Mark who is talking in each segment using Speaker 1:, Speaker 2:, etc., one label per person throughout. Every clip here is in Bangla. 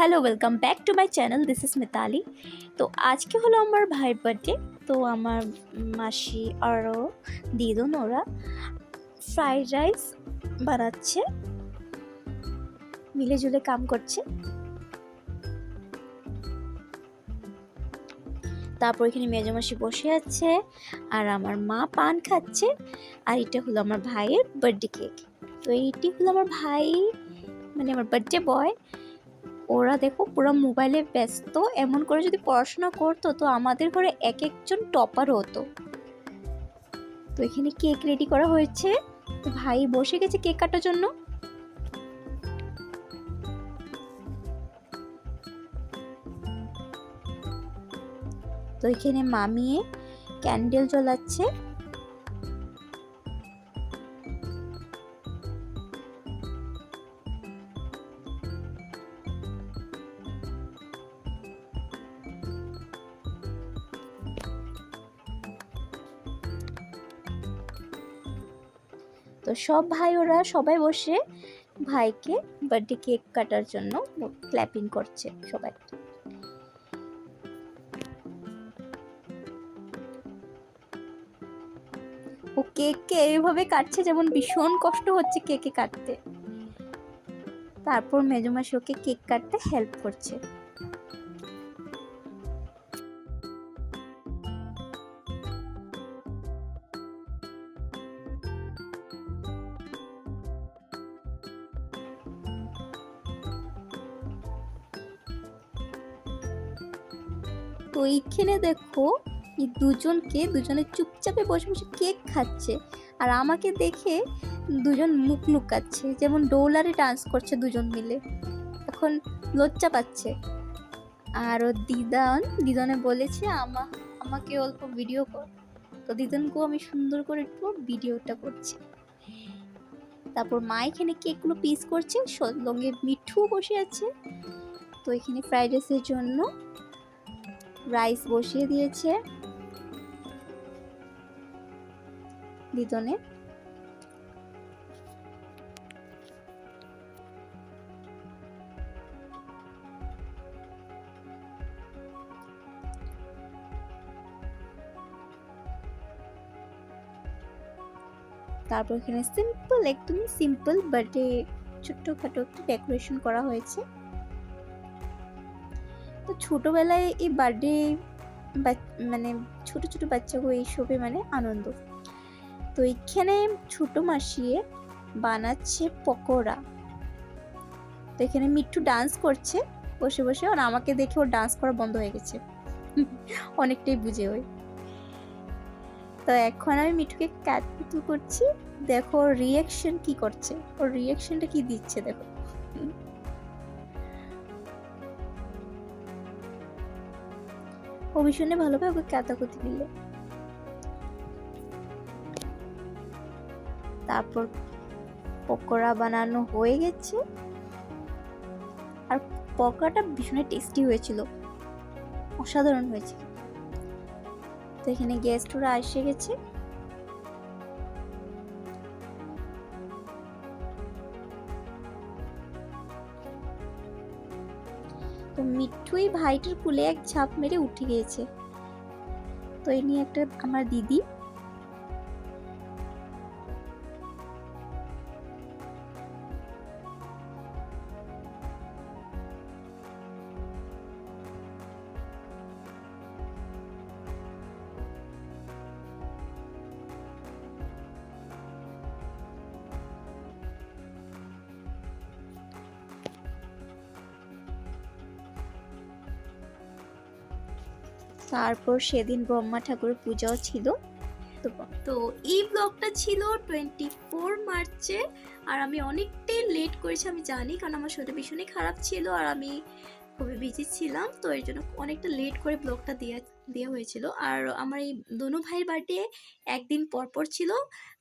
Speaker 1: Hello, welcome back to my channel. This is Mitali. তো আজকে হলো আমার ভাইয়ের বার্থডে। তো আমার মাসি আরও দিদুন ওরা ফ্রাইড রাইস বানাচ্ছে, মিলে জুলে কাম করছে। তারপর এখানে মেজমাসি বসে আছে আর আমার মা পান খাচ্ছে। আর এটা হলো আমার ভাইয়ের বার্থডে কেক। তো এইটি হলো আমার ভাই, মানে আমার বার্থডে বয়। ওরা দেখো পুরো মোবাইলে ব্যস্ত। এমন করে যদি পড়াশোনা করতো তো আমাদের ঘরে এক একজন টপার হতো। তো এখানে কেক রেডি করা হয়েছে। তো ভাই বসে গেছে কেক কাটার জন্য। তো এখানে মামিয়ে ক্যান্ডেল জ্বলাচ্ছে। তো সব ভাই ওরা সবাই বসে ভাইকে বার্থডে কেক কাটার জন্য ক্ল্যাপিং করছে সবাই। ও কেককে এইভাবে কাটছে যেমন ভীষণ কষ্ট হচ্ছে কেকে কাটতে। তারপর মেজমাসি ওকে কেক কাটতে হেল্প করছে। তো এইখানে দেখো এই দুজনে চুপচাপে বসে বসে কেক খাচ্ছে, আর আমাকে দেখে দুজন মুখ লুকাচ্ছে, যেমন ডোলারে ডান্স করছে দুজন মিলে। এখন লজ্জা পাচ্ছে। আর ও দিদনে বলেছে আমাকে অল্প ভিডিও কর। তো দিদনকেও আমি সুন্দর করে একটু ভিডিওটা করছি। তারপর মা এখানে কেকগুলো পিস করছে, সঙ্গে মিঠু বসে আছে। তো এখানে ফ্রাইড রাইসের জন্য রাইস বসিয়ে দিয়েছে দিদনে। তারপর এখানে একদমই সিম্পল বার্থডে ছোট্টখাটো একটু ডেকোরেশন করা হয়েছে। তো ছোটবেলায় এই বার্থডে মানে ছোট ছোট বাচ্চাগুলো এইসবে মানে আনন্দ। তো এখানে ছোট মাসিয়ে বানাচ্ছে পকোড়া। তো এখানে মিঠু ডান্স করছে বসে বসে, আর আমাকে দেখে ওর ডান্স করা বন্ধ হয়ে গেছে। অনেকটাই বুঝে ওই। তো এখন আমি মিঠুকে কাটু করছি। দেখো ওর রিয়াকশন কি করছে, ওর রিয়াকশনটা কি দিচ্ছে দেখো। ও ভীষণই ভালো পায় ওকে কাটাকুটি দিলে। তারপর পকোড়া বানানো হয়ে গেছে, আর পকোড়াটা ভীষণই টেস্টি হয়েছিল, অসাধারণ হয়েছে। তো এখানে গেস্টরা এসে গেছে। তো মিঠুই ভাইটার কুলে এক ঝাঁপ মেরে উঠে গিয়েছে। তো এই নিয়ে একটা আমার দিদি। তারপর সেদিন ব্রহ্মা ঠাকুরের পূজাও ছিল। তো এই ব্লগটা ছিল 24 মার্চে। আর আমি অনেকটাই লেট করেছি আমি জানি, কারণ আমার শরীরটা ভীষণই খারাপ ছিল আর আমি খুবই বিজি ছিলাম। তো এর জন্য অনেকটা লেট করে ব্লগটা দেওয়া হয়েছিল। আর আমার এই দোনো ভাইয়ের বার্থডে একদিন পর ছিল।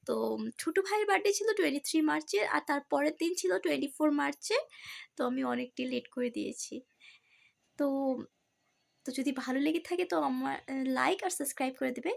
Speaker 1: তো ছোটো ভাইয়ের বার্থডে ছিল 23 মার্চে, আর তার পরের দিন ছিল 24 মার্চে। তো আমি অনেকটাই লেট করে দিয়েছি। তো তো যদি ভালো লেগে থাকে তো আমার লাইক আর সাবস্ক্রাইব করে দেবে।